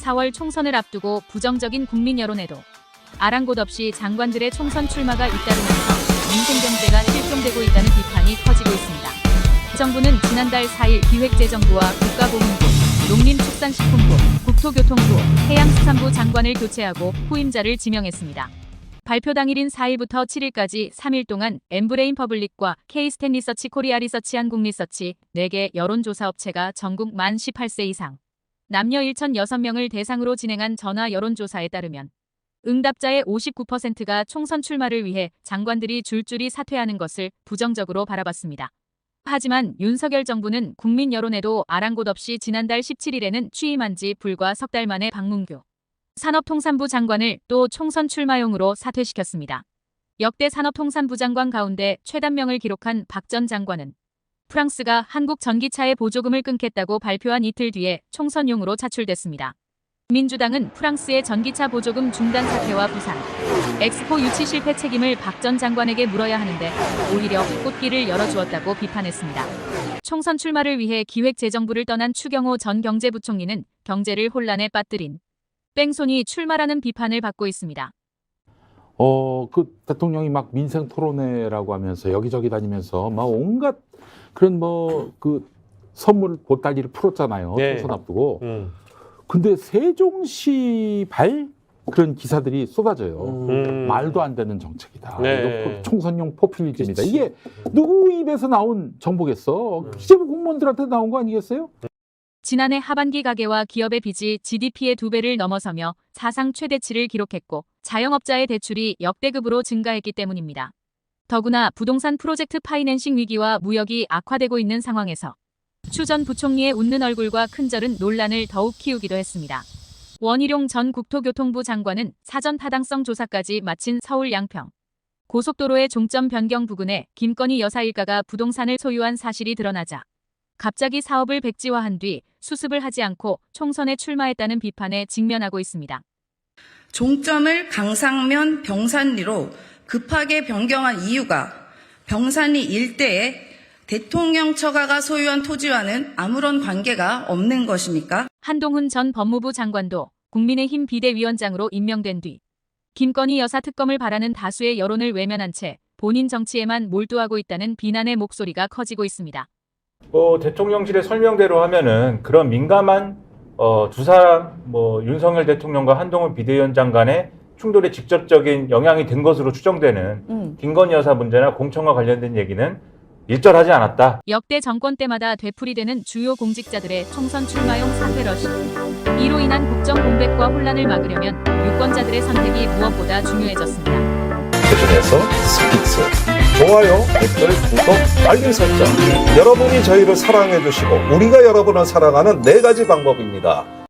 4월 총선을 앞두고 부정적인 국민 여론에도 아랑곳 없이 장관들의 총선 출마가 잇따르면서 민생경제가 실종되고 있다는 비판이 커지고 있습니다. 정부는 지난달 4일 기획재정부와 국가보훈부, 농림축산식품부, 국토교통부, 해양수산부 장관을 교체하고 후임자를 지명했습니다. 발표 당일인 4일부터 7일까지 3일 동안 엠브레인 퍼블릭과 K-스탠 리서치 코리아 리서치 한국리서치 4개 여론조사업체가 전국 만 18세 이상 남녀 1,006명을 대상으로 진행한 전화 여론조사에 따르면 응답자의 59%가 총선 출마를 위해 장관들이 줄줄이 사퇴하는 것을 부정적으로 바라봤습니다. 하지만 윤석열 정부는 국민 여론에도 아랑곳 없이 지난달 17일에는 취임한 지 불과 석 달 만에 박문규 산업통상부 장관을 또 총선 출마용으로 사퇴시켰습니다. 역대 산업통상부 장관 가운데 최단명을 기록한 박 전 장관은 프랑스가 한국 전기차의 보조금을 끊겠다고 발표한 이틀 뒤에 총선용으로 차출됐습니다. 민주당은 프랑스의 전기차 보조금 중단 사태와 부산, 엑스포 유치 실패 책임을 박 전 장관에게 물어야 하는데 오히려 꽃길을 열어주었다고 비판했습니다. 총선 출마를 위해 기획재정부를 떠난 추경호 전 경제부총리는 경제를 혼란에 빠뜨린 뺑소니 출마라는 비판을 받고 있습니다. 그 대통령이 막 민생 토론회라고 하면서 여기저기 다니면서 막 온갖 그런 그 선물 보따리를 풀었잖아요. 네. 총선 앞두고. 근데 세종시 발 그런 기사들이 쏟아져요. 말도 안 되는 정책이다. 네. 이거 총선용 포퓰리즘이다. 그치. 이게 누구 입에서 나온 정보겠어? 기재부 공무원들한테 나온 거 아니겠어요? 지난해 하반기 가계와 기업의 빚이 GDP의 2배를 넘어서며 사상 최대치를 기록했고 자영업자의 대출이 역대급으로 증가했기 때문입니다. 더구나 부동산 프로젝트 파이낸싱 위기와 무역이 악화되고 있는 상황에서 추 전 부총리의 웃는 얼굴과 큰절은 논란을 더욱 키우기도 했습니다. 원희룡 전 국토교통부 장관은 사전 타당성 조사까지 마친 서울 양평 고속도로의 종점 변경 부근에 김건희 여사 일가가 부동산을 소유한 사실이 드러나자 갑자기 사업을 백지화한 뒤 수습을 하지 않고 총선에 출마했다는 비판에 직면하고 있습니다. 종점을 강상면 병산리로 급하게 변경한 이유가 병산리 일대에 대통령 처가가 소유한 토지와는 아무런 관계가 없는 것입니까? 한동훈 전 법무부 장관도 국민의힘 비대위원장으로 임명된 뒤 김건희 여사 특검을 바라는 다수의 여론을 외면한 채 본인 정치에만 몰두하고 있다는 비난의 목소리가 커지고 있습니다. 대통령실의 설명대로 하면은 그런 민감한 두 사람 윤석열 대통령과 한동훈 비대위원장 간의 충돌에 직접적인 영향이 된 것으로 추정되는 김건희 여사 문제나 공천과 관련된 얘기는 일절하지 않았다. 역대 정권 때마다 되풀이되는 주요 공직자들의 총선 출마용 사퇴 러시. 이로 인한 국정 공백과 혼란을 막으려면 유권자들의 선택이 무엇보다 중요해졌습니다. 그중에서 스픽스, 좋아요, 댓글, 구독, 알림 설정. 여러분이 저희를 사랑해 주시고 우리가 여러분을 사랑하는 4가지 방법입니다.